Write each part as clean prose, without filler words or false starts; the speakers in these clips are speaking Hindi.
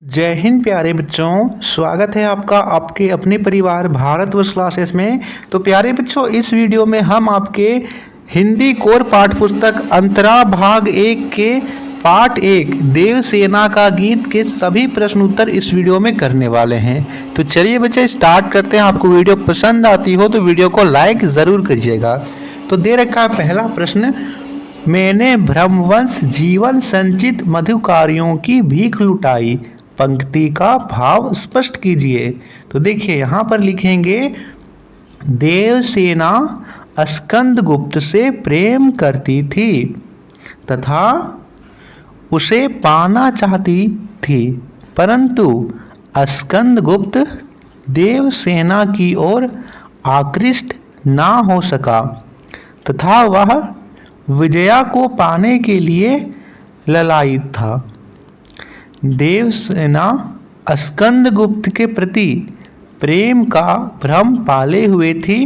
जय हिंद प्यारे बच्चों, स्वागत है आपका आपके अपने परिवार भारतवर्ष क्लासेस में। तो प्यारे बच्चों, इस वीडियो में हम आपके हिंदी कोर पाठ्य पुस्तक अंतरा भाग 1 के पाठ 1 देवसेना का गीत के सभी प्रश्न उत्तर इस वीडियो में करने वाले हैं। तो चलिए बच्चे स्टार्ट करते हैं। आपको वीडियो पसंद आती हो तो वीडियो को लाइक ज़रूर करिएगा। तो दे रखा है पहला प्रश्न, मैंने ब्रह्मवंश जीवन संचित मधुकारियों की भीख लुटाई, पंक्ति का भाव स्पष्ट कीजिए। तो देखिए यहाँ पर लिखेंगे, देवसेना स्कंदगुप्त से प्रेम करती थी तथा उसे पाना चाहती थी, परंतु स्कंदगुप्त देवसेना की ओर आकृष्ट ना हो सका तथा वह विजया को पाने के लिए ललायित था। देवसेना स्कंदगुप्त के प्रति प्रेम का भ्रम पाले हुए थी।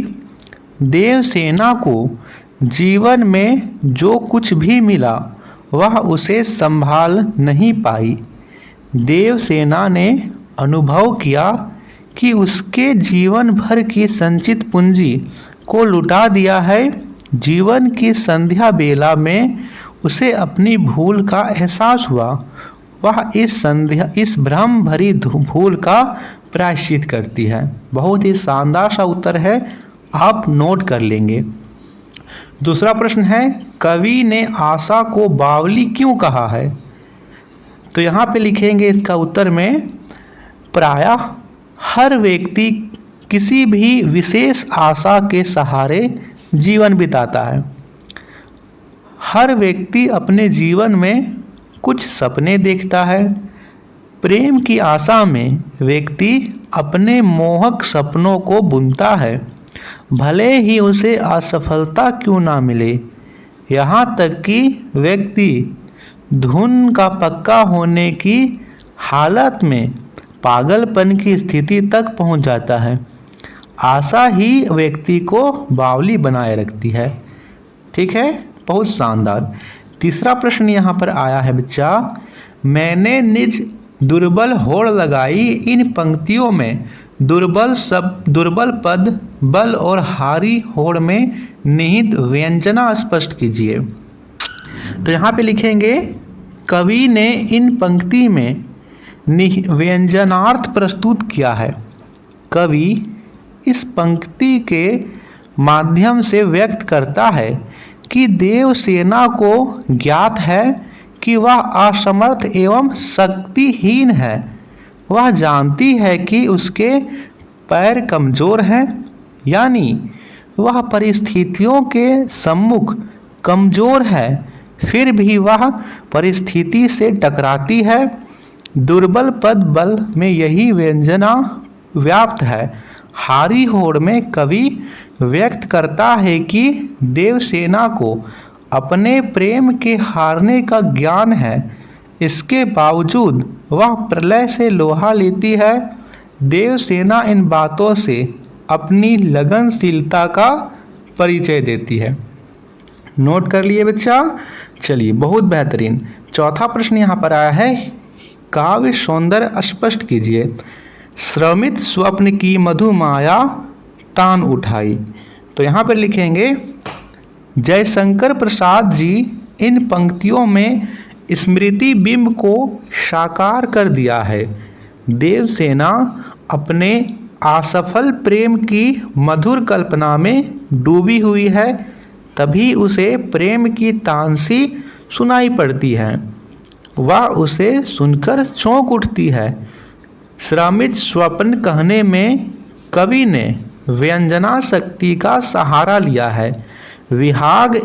देवसेना को जीवन में जो कुछ भी मिला वह उसे संभाल नहीं पाई। देवसेना ने अनुभव किया कि उसके जीवन भर की संचित पूंजी को लुटा दिया है। जीवन की संध्या बेला में उसे अपनी भूल का एहसास हुआ। वह इस भ्रम भरी भूल का प्रायश्चित करती है। बहुत ही शानदार सा उत्तर है, आप नोट कर लेंगे। दूसरा प्रश्न है, कवि ने आशा को बावली क्यों कहा है? तो यहाँ पे लिखेंगे इसका उत्तर में, प्रायः हर व्यक्ति किसी भी विशेष आशा के सहारे जीवन बिताता है। हर व्यक्ति अपने जीवन में कुछ सपने देखता है। प्रेम की आशा में व्यक्ति अपने मोहक सपनों को बुनता है, भले ही उसे असफलता क्यों ना मिले। यहाँ तक कि व्यक्ति धुन का पक्का होने की हालत में पागलपन की स्थिति तक पहुँच जाता है। आशा ही व्यक्ति को बावली बनाए रखती है। ठीक है, बहुत शानदार। तीसरा प्रश्न यहाँ पर आया है बच्चा, मैंने निज दुर्बल होड़ लगाई, इन पंक्तियों में दुर्बल पद बल और हारी होड़ में निहित व्यंजना स्पष्ट कीजिए। तो यहाँ पे लिखेंगे, कवि ने इन पंक्ति में व्यंजनार्थ प्रस्तुत किया है। कवि इस पंक्ति के माध्यम से व्यक्त करता है कि देवसेना को ज्ञात है कि वह असमर्थ एवं शक्तिहीन है। वह जानती है कि उसके पैर कमजोर हैं, यानी वह परिस्थितियों के सम्मुख कमजोर है, फिर भी वह परिस्थिति से टकराती है। दुर्बल पद बल में यही व्यंजना व्याप्त है। हारी होड़ में कवि व्यक्त करता है कि देवसेना को अपने प्रेम के हारने का ज्ञान है, इसके बावजूद वह प्रलय से लोहा लेती है। देवसेना इन बातों से अपनी लगनशीलता का परिचय देती है। नोट कर लिए बच्चा? चलिए, बहुत बेहतरीन। चौथा प्रश्न यहाँ पर आया है, काव्य सौंदर्य स्पष्ट कीजिए। श्रमित स्वप्न की मधुमाया तान उठाई। तो यहाँ पर लिखेंगे, जयशंकर प्रसाद जी इन पंक्तियों में स्मृति बिंब को साकार कर दिया है। देवसेना अपने असफल प्रेम की मधुर कल्पना में डूबी हुई है, तभी उसे प्रेम की तानसी सुनाई पड़ती है। वह उसे सुनकर चौंक उठती है। श्रमित स्वप्न कहने में कवि ने व्यंजना शक्ति का सहारा लिया है। विहाग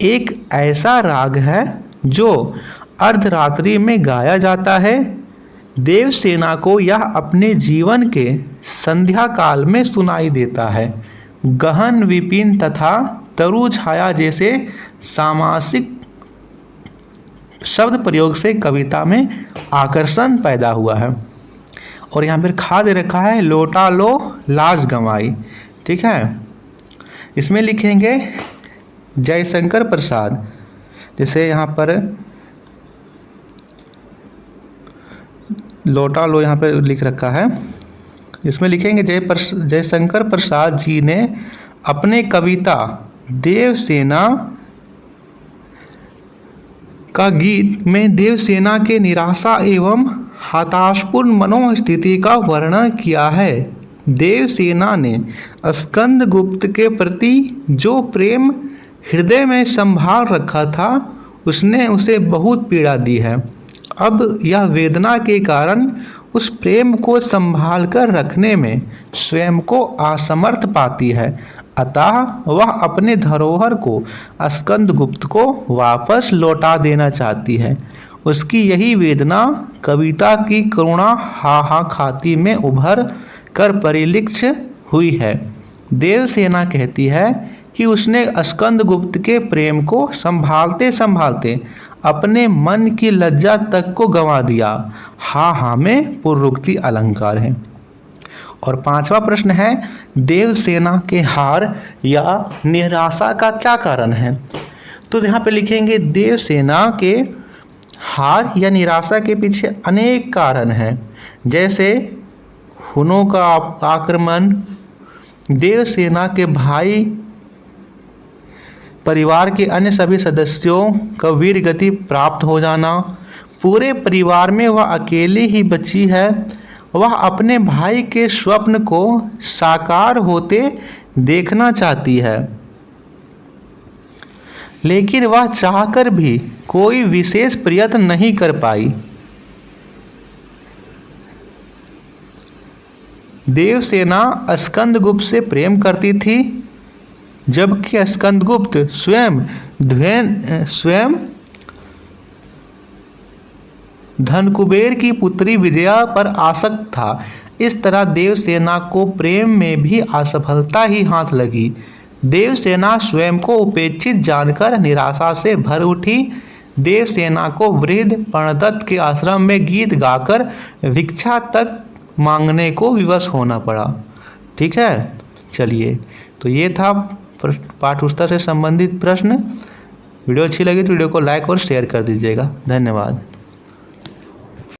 एक ऐसा राग है जो अर्धरात्रि में गाया जाता है। देवसेना को यह अपने जीवन के संध्या काल में सुनाई देता है। गहन विपिन तथा तरु छाया जैसे सामासिक शब्द प्रयोग से कविता में आकर्षण पैदा हुआ है। और यहाँ पर खा दे रखा है, लौटा लो लाज गंवाई। ठीक है, इसमें लिखेंगे जयशंकर प्रसाद। जैसे यहाँ पर लौटा लो यहाँ पे लिख रखा है, इसमें लिखेंगे जयशंकर प्रसाद जी ने अपने कविता देवसेना का गीत में देवसेना के निराशा एवं हताशपूर्ण मनोस्थिति का वर्णन किया है। देवसेना ने स्कंदगुप्त के प्रति जो प्रेम हृदय में संभाल रखा था उसने उसे बहुत पीड़ा दी है। अब यह वेदना के कारण उस प्रेम को संभाल कर रखने में स्वयं को असमर्थ पाती है। अतः वह अपने धरोहर को स्कंदगुप्त को वापस लौटा देना चाहती है। उसकी यही वेदना कविता की करुणा हाहा खाती में उभर कर परिलक्षित हुई है। देवसेना कहती है कि उसने स्कंदगुप्त के प्रेम को संभालते संभालते अपने मन की लज्जा तक को गंवा दिया। हा में पूर्वोक्ति अलंकार है। और 5वां प्रश्न है, देवसेना के हार या निराशा का क्या कारण है? तो यहाँ पे लिखेंगे देवसेना के हार या निराशा के पीछे अनेक कारण हैं, जैसे हुनों का आक्रमण, देवसेना के भाई परिवार के अन्य सभी सदस्यों का वीर गति प्राप्त हो जाना, पूरे परिवार में वह अकेली ही बची है। वह अपने भाई के स्वप्न को साकार होते देखना चाहती है, लेकिन वह चाहकर भी कोई विशेष प्रयत्न नहीं कर पाई। देवसेना स्कंदगुप्त से प्रेम करती थी, जबकि स्कंदगुप्त स्वयं धनकुबेर की पुत्री विजया पर आसक्त था। इस तरह देवसेना को प्रेम में भी असफलता ही हाथ लगी। देवसेना स्वयं को उपेक्षित जानकर निराशा से भर उठी। देवसेना को वृद्ध प्रणदत्त के आश्रम में गीत गाकर भिक्षा तक मांगने को विवश होना पड़ा। ठीक है, चलिए, तो ये था पाठ्यपुस्तक से संबंधित प्रश्न। वीडियो अच्छी लगी तो वीडियो को लाइक और शेयर कर दीजिएगा। धन्यवाद।